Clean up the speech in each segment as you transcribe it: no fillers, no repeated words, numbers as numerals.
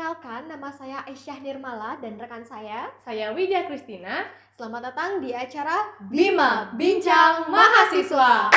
Perkenalkan, nama saya Aisyah Nirmala dan rekan Saya Widya Kristina. Selamat datang di acara Bima Bincang Mahasiswa.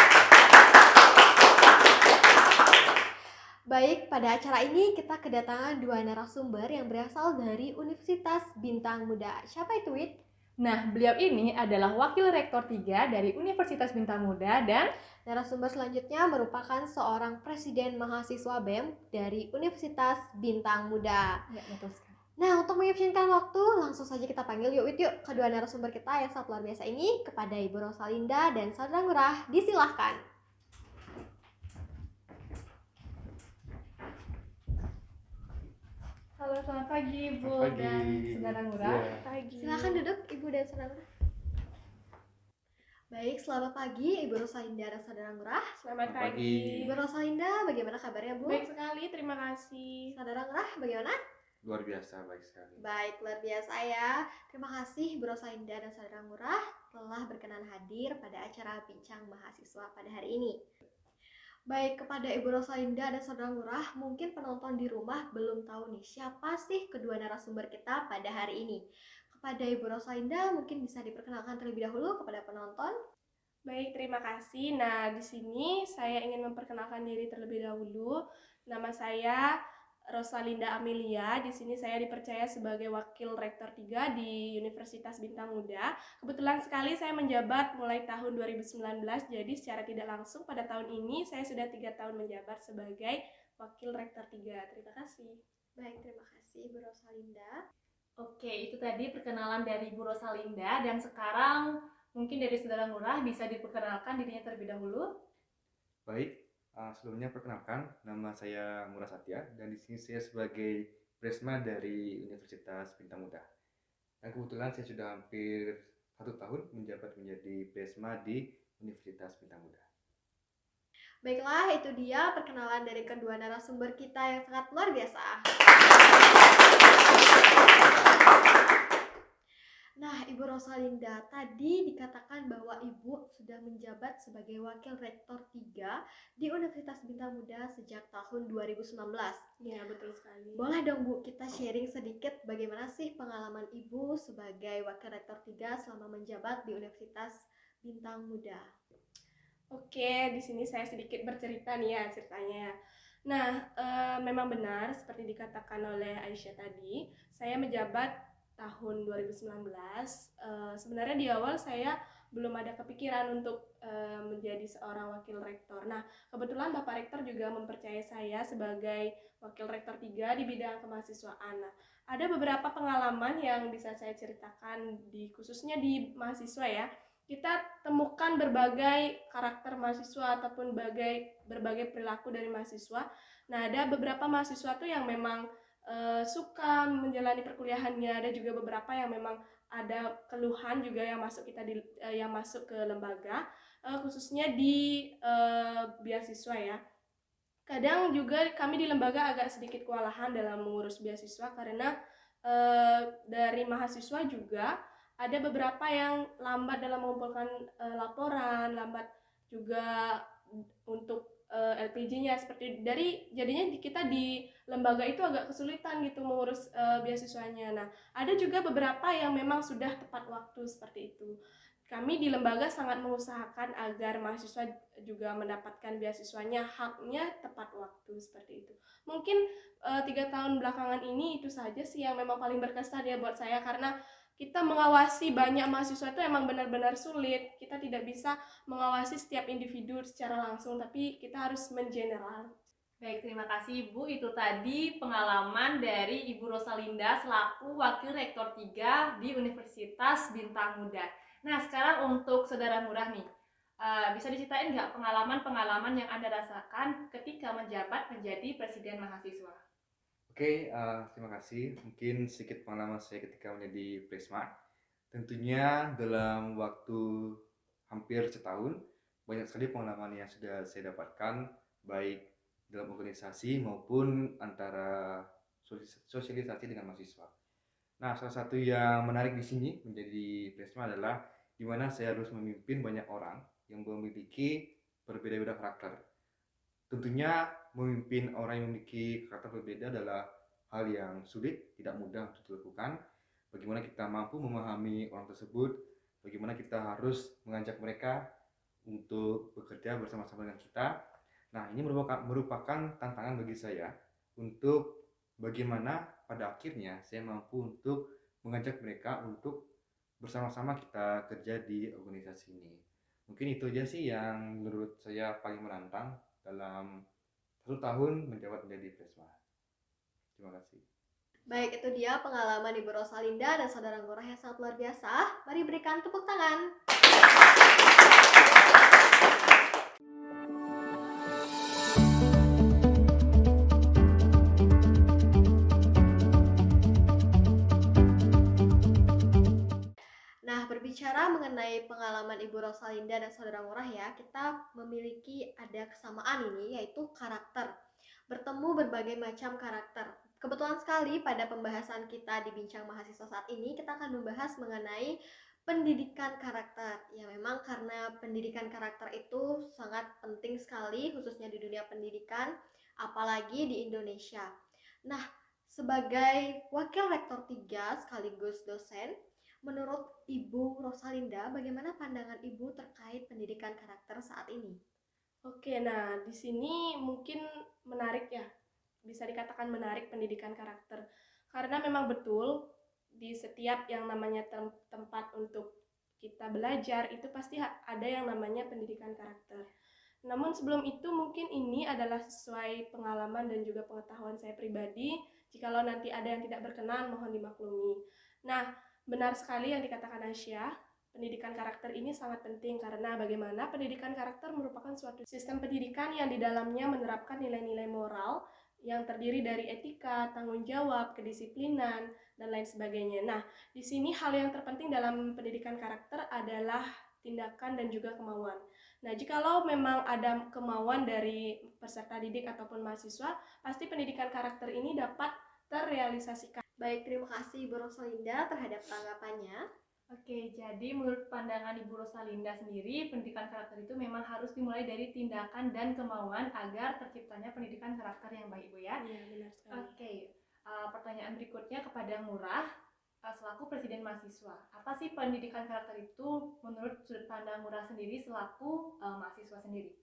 Baik, pada acara ini kita kedatangan dua narasumber yang berasal dari Universitas Bintang Muda. Siapa itu, Wid? Nah, beliau ini adalah Wakil Rektor 3 dari Universitas Bintang Muda dan narasumber selanjutnya merupakan seorang Presiden Mahasiswa BEM dari Universitas Bintang Muda. Ya, betul sekali. Nah, untuk mengefisienkan waktu, langsung saja kita panggil yuk kedua narasumber kita yang sangat luar biasa ini kepada Ibu Rosalinda dan Saudara Ngurah. Disilahkan. Halo, selamat pagi Ibu dan Saudara Ngurah. Yeah. Pagi. Silakan duduk Ibu dan Saudara Ngurah. Baik, selamat pagi Ibu Rosalinda dan Saudara Ngurah. Selamat pagi. Ibu Rosalinda, bagaimana kabarnya Bu? Baik sekali, terima kasih. Saudara Ngurah, bagaimana? Luar biasa, baik sekali. Baik, luar biasa ya. Terima kasih Ibu Rosalinda dan Saudara Ngurah telah berkenan hadir pada acara Bincang Mahasiswa pada hari ini. Baik, kepada Ibu Rosalinda dan Saudara Ngurah, mungkin penonton di rumah belum tahu nih siapa sih kedua narasumber kita pada hari ini. Kepada Ibu Rosalinda mungkin bisa diperkenalkan terlebih dahulu kepada penonton. Baik, terima kasih. Nah, di sini saya ingin memperkenalkan diri terlebih dahulu. Nama saya Rosalinda Amelia. Di sini saya dipercaya sebagai Wakil Rektor 3 di Universitas Bintang Muda. Kebetulan sekali saya menjabat mulai tahun 2019, jadi secara tidak langsung pada tahun ini saya sudah 3 tahun menjabat sebagai Wakil Rektor 3. Terima kasih. Baik, terima kasih Bu Rosalinda. Oke, itu tadi perkenalan dari Bu Rosalinda, dan sekarang mungkin dari Saudara Ngurah bisa diperkenalkan dirinya terlebih dahulu. Baik, sebelumnya perkenalkan, nama saya Ngurah Satya dan di sini saya sebagai Presma dari Universitas Bintang Muda. Dan kebetulan saya sudah hampir 1 tahun menjabat menjadi Presma di Universitas Bintang Muda. Baiklah, itu dia perkenalan dari kedua narasumber kita yang sangat luar biasa. Nah, Ibu Rosalinda, tadi dikatakan bahwa Ibu sudah menjabat sebagai Wakil Rektor 3 di Universitas Bintang Muda sejak tahun 2019. Ya, betul sekali. Boleh dong Bu, kita sharing sedikit bagaimana sih pengalaman Ibu sebagai Wakil Rektor 3 selama menjabat di Universitas Bintang Muda? Oke, di sini saya sedikit bercerita nih ya ceritanya. Nah, memang benar seperti dikatakan oleh Aisyah tadi, saya menjabat tahun 2019. Sebenarnya di awal saya belum ada kepikiran untuk menjadi seorang wakil rektor. Nah, kebetulan Bapak Rektor juga mempercayai saya sebagai wakil rektor 3 di bidang kemahasiswaan. Nah, ada beberapa pengalaman yang bisa saya ceritakan khususnya di mahasiswa ya. Kita temukan berbagai karakter mahasiswa ataupun berbagai perilaku dari mahasiswa. Nah, ada beberapa mahasiswa tuh yang memang suka menjalani perkuliahannya, ada juga beberapa yang memang ada keluhan juga yang masuk ke lembaga, khususnya di beasiswa ya. Kadang juga kami di lembaga agak sedikit kewalahan dalam mengurus beasiswa karena dari mahasiswa juga ada beberapa yang lambat dalam mengumpulkan laporan, lambat juga untuk LPG-nya jadinya kita di lembaga itu agak kesulitan gitu mengurus beasiswanya. Nah, ada juga beberapa yang memang sudah tepat waktu seperti itu. Kami di lembaga sangat mengusahakan agar mahasiswa juga mendapatkan beasiswanya haknya tepat waktu seperti itu. Mungkin 3 tahun belakangan ini itu saja sih yang memang paling berkesan ya buat saya, karena kita mengawasi banyak mahasiswa itu emang benar-benar sulit. Kita tidak bisa mengawasi setiap individu secara langsung, tapi kita harus mengeneral. Baik, terima kasih Ibu. Itu tadi pengalaman dari Ibu Rosalinda selaku Wakil Rektor 3 di Universitas Bintang Muda. Nah, sekarang untuk Saudara Ngurah nih, bisa diceritain nggak pengalaman-pengalaman yang Anda rasakan ketika menjabat menjadi Presiden Mahasiswa? Oke, terima kasih. Mungkin sedikit pengalaman saya ketika menjadi Presma. Tentunya dalam waktu hampir setahun, banyak sekali pengalaman yang sudah saya dapatkan, baik dalam organisasi maupun antara sosialisasi dengan mahasiswa. Nah, salah satu yang menarik di sini menjadi Presma adalah di mana saya harus memimpin banyak orang yang memiliki berbeda-beda karakter. Tentunya memimpin orang yang memiliki karakter berbeda adalah hal yang sulit, tidak mudah untuk dilakukan. Bagaimana kita mampu memahami orang tersebut, bagaimana kita harus mengajak mereka untuk bekerja bersama-sama dengan kita. Nah, ini merupakan tantangan bagi saya untuk bagaimana pada akhirnya saya mampu untuk mengajak mereka untuk bersama-sama kita kerja di organisasi ini. Mungkin itu aja sih yang menurut saya paling menantang dalam 1 tahun menjabat menjadi Presma. Terima kasih. Baik, itu dia pengalaman Ibu Rosalinda dan Saudara Ngurah yang sangat luar biasa. Mari berikan tepuk tangan. Nah, berbicara mengenai pengalaman Ibu Rosalinda dan Saudara Ngurah ya, kita memiliki ada kesamaan ini, yaitu karakter. Bertemu berbagai macam karakter. Kebetulan sekali pada pembahasan kita di Bincang Mahasiswa saat ini, kita akan membahas mengenai pendidikan karakter. Ya memang karena pendidikan karakter itu sangat penting sekali, khususnya di dunia pendidikan, apalagi di Indonesia. Nah, sebagai Wakil Rektor 3 sekaligus dosen, menurut Ibu Rosalinda, bagaimana pandangan Ibu terkait pendidikan karakter saat ini? Oke, nah di sini mungkin menarik ya, bisa dikatakan menarik pendidikan karakter. Karena memang betul di setiap yang namanya tempat untuk kita belajar itu pasti ada yang namanya pendidikan karakter. Namun sebelum itu mungkin ini adalah sesuai pengalaman dan juga pengetahuan saya pribadi. Jikalau nanti ada yang tidak berkenan, mohon dimaklumi. Nah, benar sekali yang dikatakan Aisyah, pendidikan karakter ini sangat penting karena bagaimana pendidikan karakter merupakan suatu sistem pendidikan yang di dalamnya menerapkan nilai-nilai moral yang terdiri dari etika, tanggung jawab, kedisiplinan, dan lain sebagainya. Nah, di sini hal yang terpenting dalam pendidikan karakter adalah tindakan dan juga kemauan. Nah, jikalau memang ada kemauan dari peserta didik ataupun mahasiswa, pasti pendidikan karakter ini dapat terrealisasikan. Baik, terima kasih Ibu Rosalinda terhadap tanggapannya. Oke, jadi menurut pandangan Ibu Rosalinda sendiri, pendidikan karakter itu memang harus dimulai dari tindakan dan kemauan agar terciptanya pendidikan karakter yang baik, Bu ya. Iya, benar sekali. Oke, pertanyaan berikutnya kepada Ngurah, selaku Presiden Mahasiswa. Apa sih pendidikan karakter itu menurut sudut pandang Ngurah sendiri selaku mahasiswa sendiri?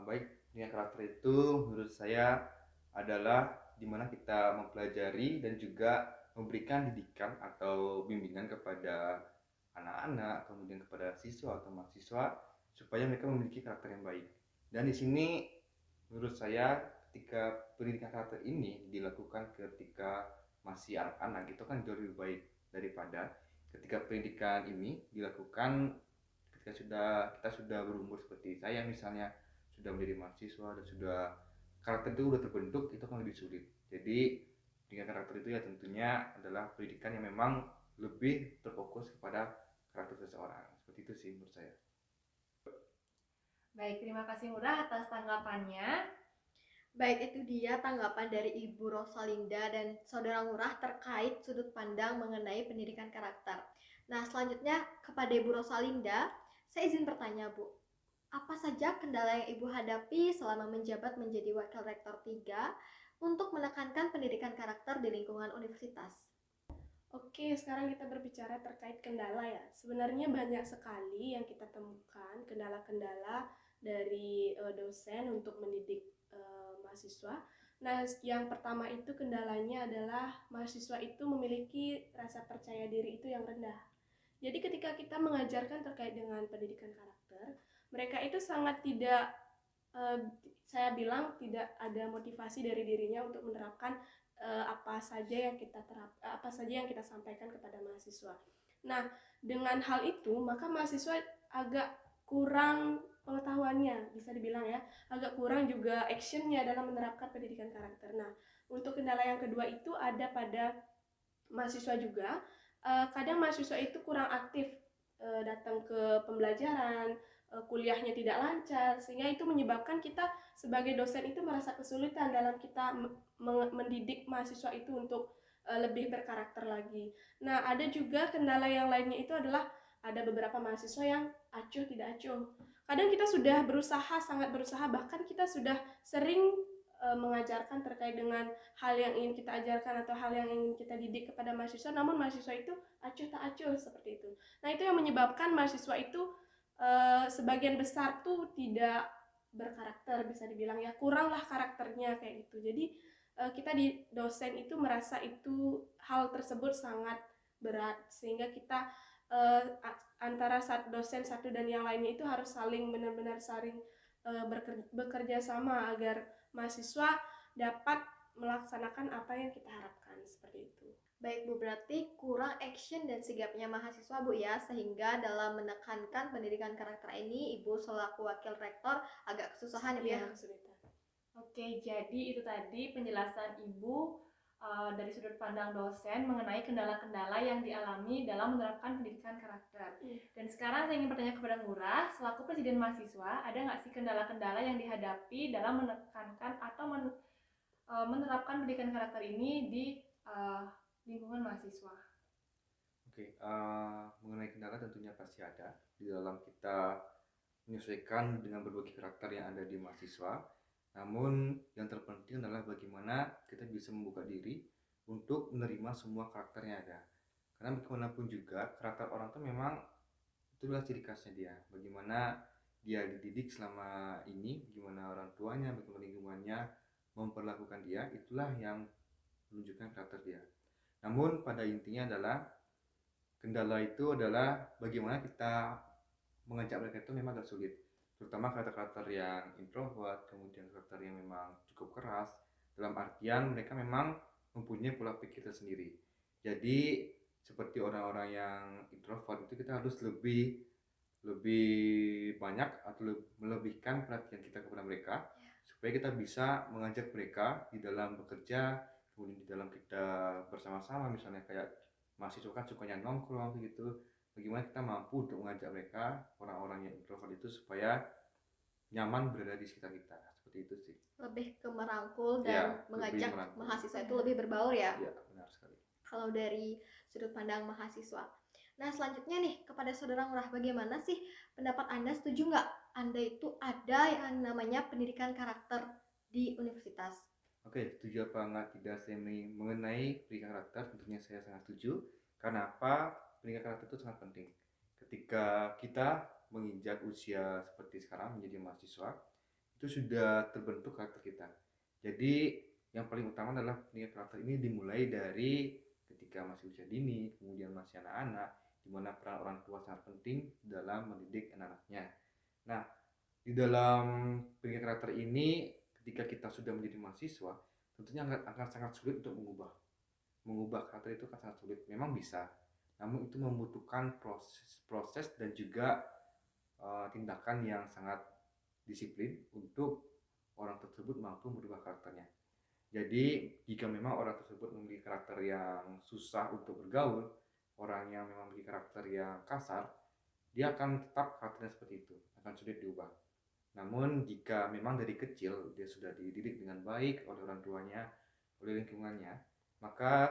Baik, pendidikan karakter itu menurut saya adalah di mana kita mempelajari dan juga memberikan didikan atau bimbingan kepada anak-anak, kemudian kepada siswa atau mahasiswa supaya mereka memiliki karakter yang baik. Dan di sini menurut saya ketika pendidikan karakter ini dilakukan ketika masih anak-anak itu kan jauh lebih baik daripada ketika pendidikan ini dilakukan ketika kita sudah berumur seperti saya misalnya, sudah menjadi mahasiswa dan sudah karakter itu sudah terbentuk, itu kan lebih sulit. Jadi pendidikan karakter itu ya tentunya adalah pendidikan yang memang lebih terfokus kepada karakter seseorang. Seperti itu sih menurut saya. Baik, terima kasih Ngurah atas tanggapannya. Baik, itu dia tanggapan dari Ibu Rosalinda dan Saudara Ngurah terkait sudut pandang mengenai pendidikan karakter. Nah, selanjutnya kepada Ibu Rosalinda, saya izin bertanya, Bu. Apa saja kendala yang Ibu hadapi selama menjabat menjadi Wakil Rektor 3 untuk menekankan pendidikan karakter di lingkungan universitas? Oke, sekarang kita berbicara terkait kendala ya. Sebenarnya banyak sekali yang kita temukan kendala-kendala dari dosen untuk mendidik mahasiswa. Nah, yang pertama itu kendalanya adalah mahasiswa itu memiliki rasa percaya diri itu yang rendah. Jadi ketika kita mengajarkan terkait dengan pendidikan karakter, mereka itu sangat tidak, saya bilang tidak ada motivasi dari dirinya untuk menerapkan apa saja yang kita sampaikan kepada mahasiswa. Nah, dengan hal itu maka mahasiswa agak kurang pengetahuannya, bisa dibilang ya, agak kurang juga actionnya dalam menerapkan pendidikan karakter. Nah, untuk kendala yang kedua itu ada pada mahasiswa juga. Kadang mahasiswa itu kurang aktif datang ke pembelajaran, kuliahnya tidak lancar, sehingga itu menyebabkan kita sebagai dosen itu merasa kesulitan dalam kita mendidik mahasiswa itu untuk lebih berkarakter lagi. Nah, ada juga kendala yang lainnya itu adalah ada beberapa mahasiswa yang acuh tidak acuh. Kadang kita sudah berusaha, sangat berusaha, bahkan kita sudah sering mengajarkan terkait dengan hal yang ingin kita ajarkan atau hal yang ingin kita didik kepada mahasiswa, namun mahasiswa itu acuh tak acuh seperti itu. Nah, itu yang menyebabkan mahasiswa itu sebagian besar tuh tidak berkarakter, bisa dibilang ya, kuranglah karakternya kayak gitu. Jadi kita di dosen itu merasa itu hal tersebut sangat berat, sehingga kita antara dosen satu dan yang lainnya itu harus saling benar-benar saling bekerja sama agar mahasiswa dapat melaksanakan apa yang kita harapkan, seperti itu. Baik Bu, berarti kurang action dan sigapnya mahasiswa Bu ya, sehingga dalam menekankan pendidikan karakter ini Ibu selaku wakil rektor agak kesusahan ya Bu ya. Kesulitan. Oke, jadi itu tadi penjelasan Ibu dari sudut pandang dosen mengenai kendala-kendala yang dialami dalam menerapkan pendidikan karakter. Dan sekarang saya ingin bertanya kepada Ngurah, selaku presiden mahasiswa, ada nggak sih kendala-kendala yang dihadapi dalam menekankan atau menerapkan pendidikan karakter ini di lingkungan mahasiswa? Oke, mengenai kendala tentunya pasti ada di dalam kita menyesuaikan dengan berbagai karakter yang ada di mahasiswa. Namun yang terpenting adalah bagaimana kita bisa membuka diri untuk menerima semua karakter yang ada. Karena bagaimanapun juga karakter orang itu memang itulah ciri khasnya dia. Bagaimana dia dididik selama ini, bagaimana orang tuanya, bagaimana lingkungannya memperlakukan dia, itulah yang menunjukkan karakter dia. Namun pada intinya adalah kendala itu adalah bagaimana kita mengajak mereka itu memang agak sulit, terutama karakter-karakter yang introvert, kemudian karakter yang memang cukup keras, dalam artian mereka memang mempunyai pola pikir tersendiri. Jadi seperti orang-orang yang introvert itu kita harus lebih banyak atau melebihkan perhatian kita kepada mereka, supaya kita bisa mengajak mereka di dalam bekerja, kemudian di dalam kita bersama-sama, misalnya kayak mahasiswa kan sukanya nongkrong gitu. Bagaimana kita mampu untuk mengajak mereka, orang-orang yang introvert itu, supaya nyaman berada di sekitar kita. Seperti itu sih. Lebih ke merangkul dan mengajak mahasiswa itu lebih berbaur ya? Iya, benar sekali. Kalau dari sudut pandang mahasiswa. Nah, selanjutnya nih, kepada Saudara Ngurah, bagaimana sih pendapat Anda, setuju nggak Anda itu ada yang namanya pendidikan karakter di universitas? Oke, setuju apa enggak tidak saya mengenai pendidikan karakter? Tentunya saya sangat setuju. Karena apa? Pendidikan karakter itu sangat penting. Ketika kita menginjak usia seperti sekarang menjadi mahasiswa, itu sudah terbentuk karakter kita. Jadi yang paling utama adalah pendidikan karakter ini dimulai dari ketika masih usia dini, kemudian masih anak-anak, di mana peran orang tua sangat penting dalam mendidik anak-anaknya. Nah, di dalam pendidikan karakter ini, ketika kita sudah menjadi mahasiswa, tentunya akan sangat sulit untuk mengubah karakter itu kan sangat sulit. Memang bisa, namun itu membutuhkan proses dan juga tindakan yang sangat disiplin untuk orang tersebut mampu merubah karakternya. Jadi jika memang orang tersebut memiliki karakter yang susah untuk bergaul, orang yang memang memiliki karakter yang kasar, dia akan tetap karakternya seperti itu, akan sulit diubah. Namun jika memang dari kecil dia sudah dididik dengan baik oleh orang tuanya, oleh lingkungannya, maka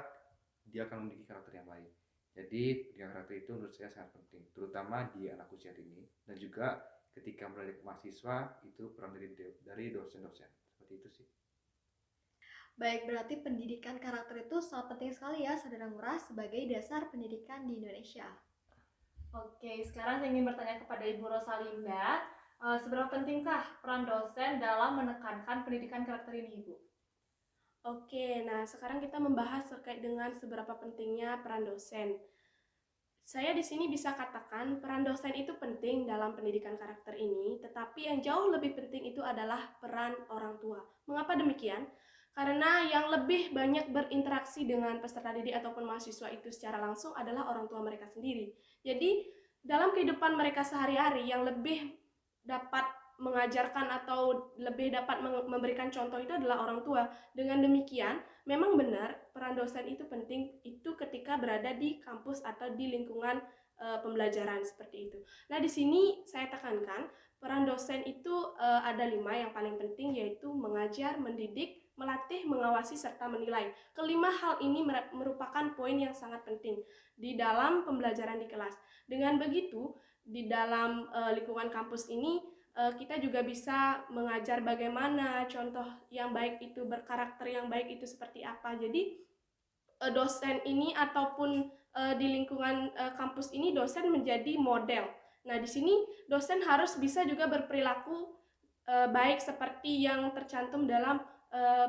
dia akan memiliki karakter yang baik. Jadi pendidikan karakter itu menurut saya sangat penting, terutama di anak usia dini, dan juga ketika mendidik mahasiswa itu peran dari dosen-dosen. Seperti itu sih. Baik, berarti pendidikan karakter itu sangat penting sekali ya, Saudara Ngurah, sebagai dasar pendidikan di Indonesia. Oke, sekarang saya ingin bertanya kepada Ibu Rosalinda, seberapa pentingkah peran dosen dalam menekankan pendidikan karakter ini, Ibu? Oke, nah sekarang kita membahas terkait dengan seberapa pentingnya peran dosen. Saya di sini bisa katakan peran dosen itu penting dalam pendidikan karakter ini, tetapi yang jauh lebih penting itu adalah peran orang tua. Mengapa demikian? Karena yang lebih banyak berinteraksi dengan peserta didik ataupun mahasiswa itu secara langsung adalah orang tua mereka sendiri. Jadi dalam kehidupan mereka sehari-hari yang lebih dapat mengajarkan atau lebih dapat memberikan contoh itu adalah orang tua. Dengan demikian, memang benar peran dosen itu penting itu ketika berada di kampus atau di lingkungan pembelajaran seperti itu. Nah, di sini saya tekankan peran dosen itu ada 5 yang paling penting, yaitu mengajar, mendidik, melatih, mengawasi, serta menilai. Kelima hal ini merupakan poin yang sangat penting di dalam pembelajaran di kelas. Dengan begitu, di dalam lingkungan kampus ini kita juga bisa mengajar bagaimana contoh yang baik itu, berkarakter yang baik itu seperti apa. Jadi dosen ini ataupun di lingkungan kampus ini dosen menjadi model. Nah, di sini dosen harus bisa juga berperilaku baik seperti yang tercantum dalam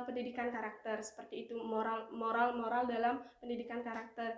pendidikan karakter, seperti itu, moral dalam pendidikan karakter,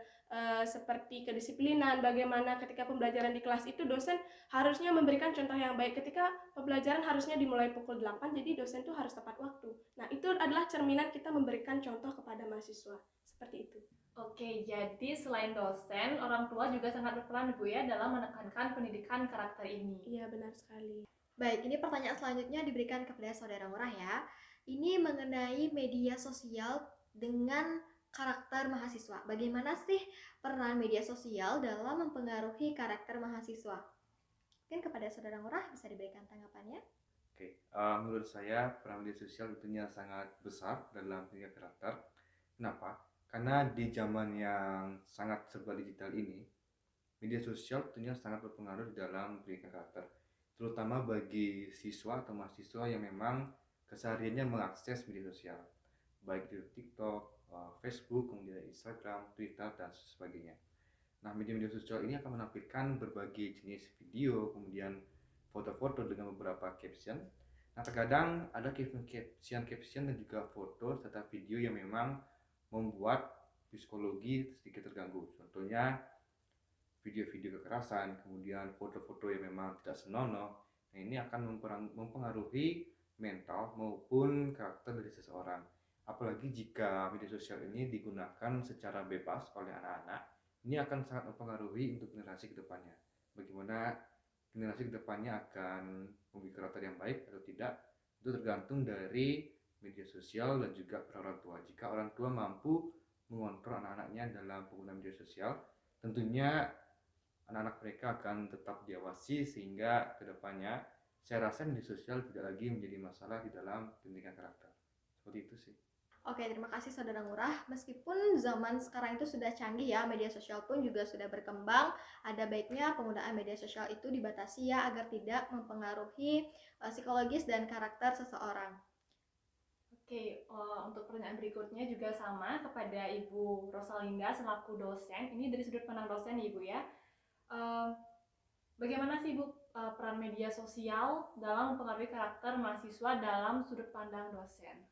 seperti kedisiplinan, bagaimana ketika pembelajaran di kelas itu dosen harusnya memberikan contoh yang baik. Ketika pembelajaran harusnya dimulai pukul 8, jadi dosen itu harus tepat waktu. Nah, itu adalah cerminan kita memberikan contoh kepada mahasiswa, seperti itu. Oke, jadi selain dosen, orang tua juga sangat berperan Bu ya dalam menekankan pendidikan karakter ini. Iya, benar sekali. Baik, ini pertanyaan selanjutnya diberikan kepada Saudara Ngurah ya. Ini mengenai media sosial dengan karakter mahasiswa. Bagaimana sih peran media sosial dalam mempengaruhi karakter mahasiswa? Mungkin kepada Saudara Ngurah bisa diberikan tanggapannya. Oke, menurut saya peran media sosial tentunya sangat besar dalam pendidikan karakter. Kenapa? Karena di zaman yang sangat serba digital ini, media sosial tentunya sangat berpengaruh dalam pendidikan karakter, terutama bagi siswa atau mahasiswa yang memang kesehariannya mengakses media sosial, baik itu TikTok, Facebook, kemudian Instagram, Twitter, dan sebagainya. Nah, media-media sosial ini akan menampilkan berbagai jenis video, kemudian foto-foto dengan beberapa caption. Nah, terkadang ada caption dan juga foto serta video yang memang membuat psikologi sedikit terganggu. Contohnya video-video kekerasan, kemudian foto-foto yang memang tidak senonoh. Nah, ini akan mempengaruhi mental maupun karakter dari seseorang. Apalagi jika media sosial ini digunakan secara bebas oleh anak-anak, ini akan sangat mempengaruhi untuk generasi kedepannya. Bagaimana generasi kedepannya akan memiliki karakter yang baik atau tidak, itu tergantung dari media sosial dan juga peran orang tua. Jika orang tua mampu mengontrol anak-anaknya dalam penggunaan media sosial, tentunya anak-anak mereka akan tetap diawasi sehingga kedepannya saya rasa media sosial tidak lagi menjadi masalah di dalam pendidikan karakter. Seperti itu sih. Oke, terima kasih Saudara Ngurah. Meskipun zaman sekarang itu sudah canggih ya, media sosial pun juga sudah berkembang, ada baiknya penggunaan media sosial itu dibatasi ya agar tidak mempengaruhi psikologis dan karakter seseorang. Oke, untuk pertanyaan berikutnya juga sama kepada Ibu Rosalinda selaku dosen. Ini dari sudut pandang dosen Ibu ya. Bagaimana sih Ibu peran media sosial dalam mempengaruhi karakter mahasiswa dalam sudut pandang dosen?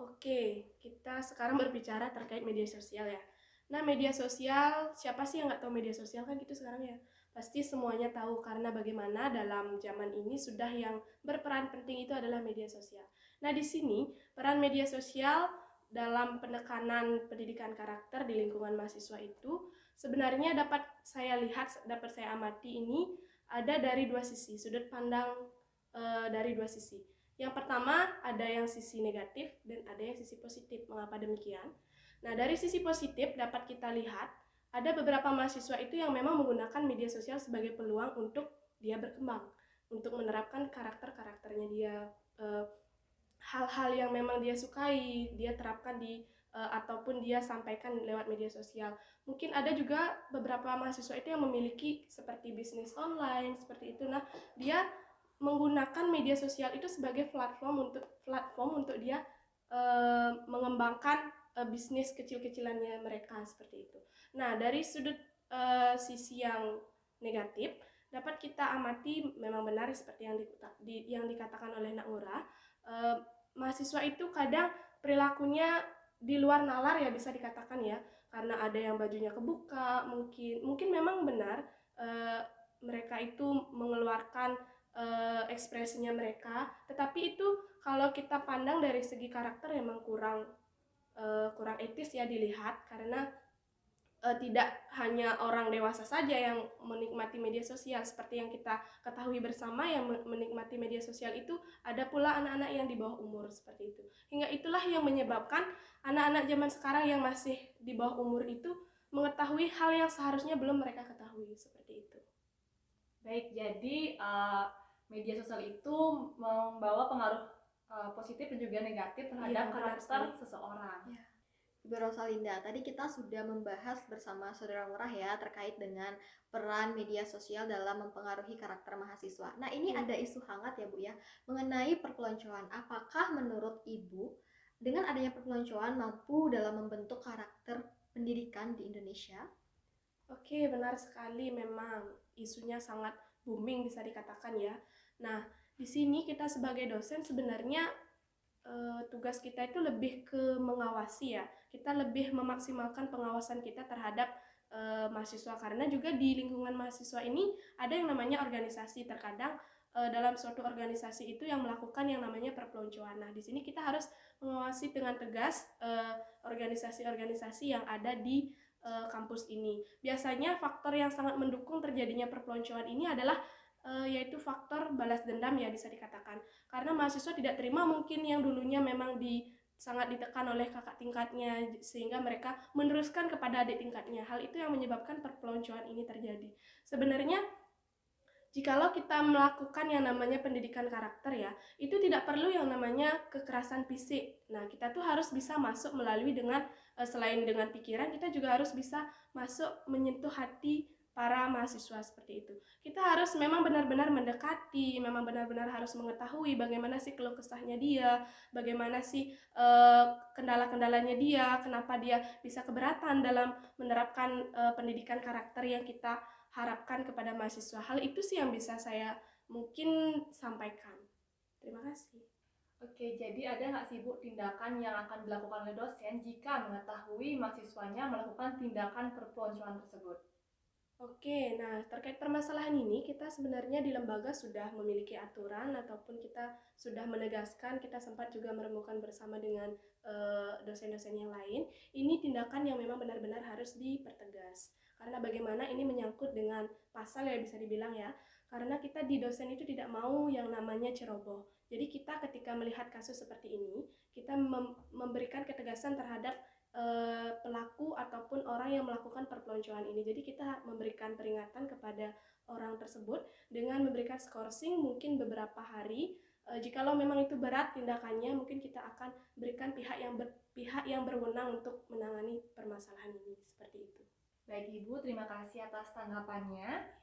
Oke, kita sekarang berbicara terkait media sosial ya. Nah, media sosial, siapa sih yang nggak tahu media sosial kan gitu sekarang ya? Pasti semuanya tahu karena bagaimana dalam zaman ini sudah yang berperan penting itu adalah media sosial. Nah, di sini peran media sosial dalam penekanan pendidikan karakter di lingkungan mahasiswa itu sebenarnya dapat saya lihat, dapat saya amati ini ada dari dua sisi, sudut pandang dari dua sisi. Yang pertama ada yang sisi negatif dan ada yang sisi positif. Mengapa demikian? Nah, dari sisi positif dapat kita lihat ada beberapa mahasiswa itu yang memang menggunakan media sosial sebagai peluang untuk dia berkembang, untuk menerapkan karakter-karakternya dia, hal-hal yang memang dia sukai, dia terapkan di ataupun dia sampaikan lewat media sosial. Mungkin ada juga beberapa mahasiswa itu yang memiliki seperti bisnis online, seperti itu. Nah, dia menggunakan media sosial itu sebagai platform untuk dia mengembangkan bisnis kecil-kecilannya mereka, seperti itu. Nah, dari sudut sisi yang negatif dapat kita amati memang benar seperti yang dikatakan oleh Nak Ngurah, mahasiswa itu kadang perilakunya di luar nalar ya, bisa dikatakan ya, karena ada yang bajunya kebuka, mungkin memang benar mereka itu mengeluarkan ekspresinya mereka, tetapi itu kalau kita pandang dari segi karakter memang kurang etis ya dilihat, karena tidak hanya orang dewasa saja yang menikmati media sosial. Seperti yang kita ketahui bersama, yang menikmati media sosial itu ada pula anak-anak yang di bawah umur, seperti itu. Hingga itulah yang menyebabkan anak-anak zaman sekarang yang masih di bawah umur itu mengetahui hal yang seharusnya belum mereka ketahui, seperti itu. Baik, jadi media sosial itu membawa pengaruh positif dan juga negatif terhadap karakter seseorang. Ya. Ibu Rosalinda, tadi kita sudah membahas bersama Saudara Ngurah ya terkait dengan peran media sosial dalam mempengaruhi karakter mahasiswa. Nah, ini ada isu hangat ya Bu ya, mengenai perpeloncoan. Apakah menurut Ibu, dengan adanya perpeloncoan mampu dalam membentuk karakter pendidikan di Indonesia? Oke, benar sekali, memang isunya sangat booming bisa dikatakan ya. Nah, di sini kita sebagai dosen sebenarnya tugas kita itu lebih ke mengawasi ya. Kita lebih memaksimalkan pengawasan kita terhadap mahasiswa, karena juga di lingkungan mahasiswa ini ada yang namanya organisasi. Terkadang dalam suatu organisasi itu yang melakukan yang namanya perpeloncoan. Nah, di sini kita harus mengawasi dengan tegas organisasi-organisasi yang ada di kampus ini. Biasanya faktor yang sangat mendukung terjadinya perpeloncoan ini adalah yaitu faktor balas dendam ya, bisa dikatakan. Karena mahasiswa tidak terima mungkin yang dulunya memang sangat ditekan oleh kakak tingkatnya, sehingga mereka meneruskan kepada adik tingkatnya. Hal itu yang menyebabkan perpeloncoan ini terjadi. Sebenarnya jikalau kita melakukan yang namanya pendidikan karakter ya, itu tidak perlu yang namanya kekerasan fisik. Nah, kita tuh harus bisa masuk melalui dengan selain dengan pikiran, kita juga harus bisa masuk menyentuh hati para mahasiswa seperti itu. Kita harus memang benar-benar mendekati, memang benar-benar harus mengetahui bagaimana sih keluh kesahnya dia, bagaimana sih kendala-kendalanya dia, kenapa dia bisa keberatan dalam menerapkan pendidikan karakter yang kita harapkan kepada mahasiswa. Hal itu sih yang bisa saya mungkin sampaikan. Terima kasih. Oke, jadi ada nggak sih Bu tindakan yang akan dilakukan oleh dosen jika mengetahui mahasiswanya melakukan tindakan perpeloncoan tersebut? Oke, nah terkait permasalahan ini kita sebenarnya di lembaga sudah memiliki aturan ataupun kita sudah menegaskan, kita sempat juga meremukan bersama dengan dosen-dosen yang lain. Ini tindakan yang memang benar-benar harus dipertegas. Karena bagaimana ini menyangkut dengan pasal ya, bisa dibilang ya. Karena kita di dosen itu tidak mau yang namanya ceroboh. Jadi kita ketika melihat kasus seperti ini, kita memberikan ketegasan terhadap pelaku ataupun orang yang melakukan perpeloncoan ini. Jadi kita memberikan peringatan kepada orang tersebut dengan memberikan skorsing mungkin beberapa hari. Jikalau memang itu berat tindakannya, mungkin kita akan berikan pihak yang berwenang untuk menangani permasalahan ini, seperti itu. Baik Ibu, terima kasih atas tanggapannya.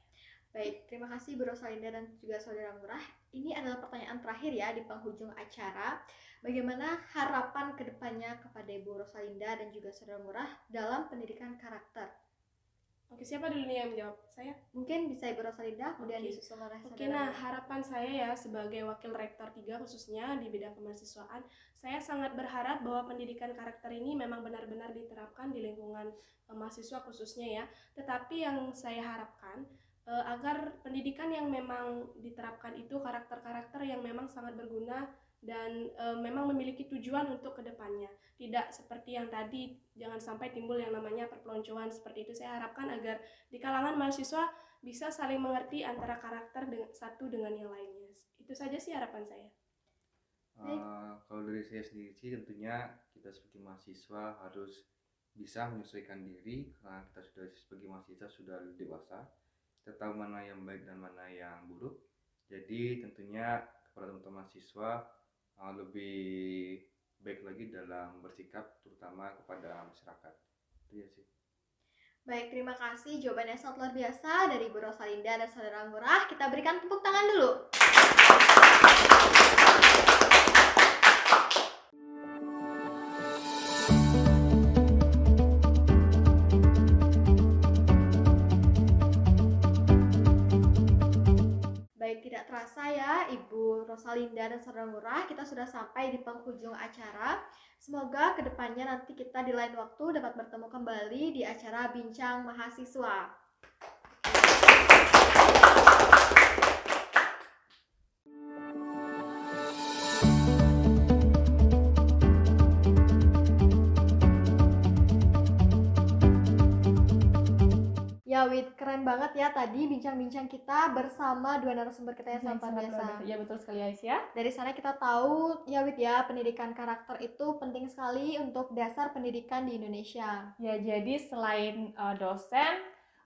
Baik, terima kasih Bu Rosalinda dan juga Saudara Ngurah. Ini adalah pertanyaan terakhir ya di penghujung acara. Bagaimana harapan kedepannya kepada Ibu Rosalinda dan juga Saudara Ngurah dalam pendidikan karakter? Oke, siapa dulu nih yang menjawab? Saya? Mungkin bisa Ibu Rosalinda, kemudian Oke. disusul oleh Saudara Oke, nah Ngurah. harapan saya ya sebagai Wakil Rektor 3 khususnya di bidang kemahasiswaan, saya sangat berharap bahwa pendidikan karakter ini memang benar-benar diterapkan di lingkungan mahasiswa khususnya ya. Tetapi yang saya harapkan agar pendidikan yang memang diterapkan itu karakter-karakter yang memang sangat berguna dan memang memiliki tujuan untuk kedepannya. Tidak seperti yang tadi, jangan sampai timbul yang namanya perpeloncoan seperti itu. Saya harapkan agar di kalangan mahasiswa bisa saling mengerti antara karakter satu dengan yang lainnya. Itu saja sih harapan saya. Kalau dari saya sendiri sih tentunya kita sebagai mahasiswa harus bisa menyesuaikan diri, karena kita sudah sebagai mahasiswa sudah dewasa, kita tahu mana yang baik dan mana yang buruk. Jadi tentunya kepada teman-teman mahasiswa lebih baik lagi dalam bersikap, terutama kepada masyarakat. Itu ya sih. Baik, terima kasih. Jawabannya sangat luar biasa dari Bu Rosalinda dan Saudara Ngurah. Kita berikan tepuk tangan dulu. Baik, tidak terasa ya Ibu Rosalinda dan Saudara Ngurah, kita sudah sampai di penghujung acara. Semoga kedepannya nanti kita di lain waktu dapat bertemu kembali di acara Bincang Mahasiswa. Ya Wid, keren banget ya tadi bincang-bincang kita bersama dua narasumber kita yang sangat luar biasa. Ya betul sekali Aisyah. Dari sana kita tahu ya Wid ya, pendidikan karakter itu penting sekali untuk dasar pendidikan di Indonesia. Ya jadi selain dosen,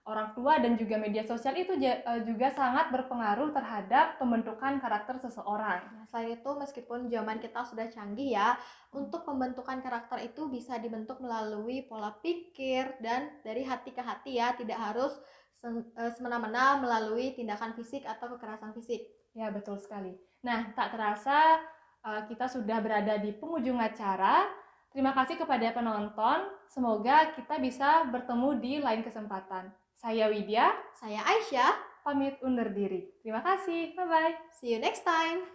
orang tua dan juga media sosial itu juga sangat berpengaruh terhadap pembentukan karakter seseorang. Nah, selain itu, meskipun zaman kita sudah canggih ya, untuk pembentukan karakter itu bisa dibentuk melalui pola pikir dan dari hati ke hati ya, tidak harus semena-mena melalui tindakan fisik atau kekerasan fisik. Ya, betul sekali. Nah, tak terasa kita sudah berada di penghujung acara. Terima kasih kepada penonton. Semoga kita bisa bertemu di lain kesempatan. Saya Widya, Saya Aisyah, pamit undur diri. Terima kasih. Bye-bye. see you next time.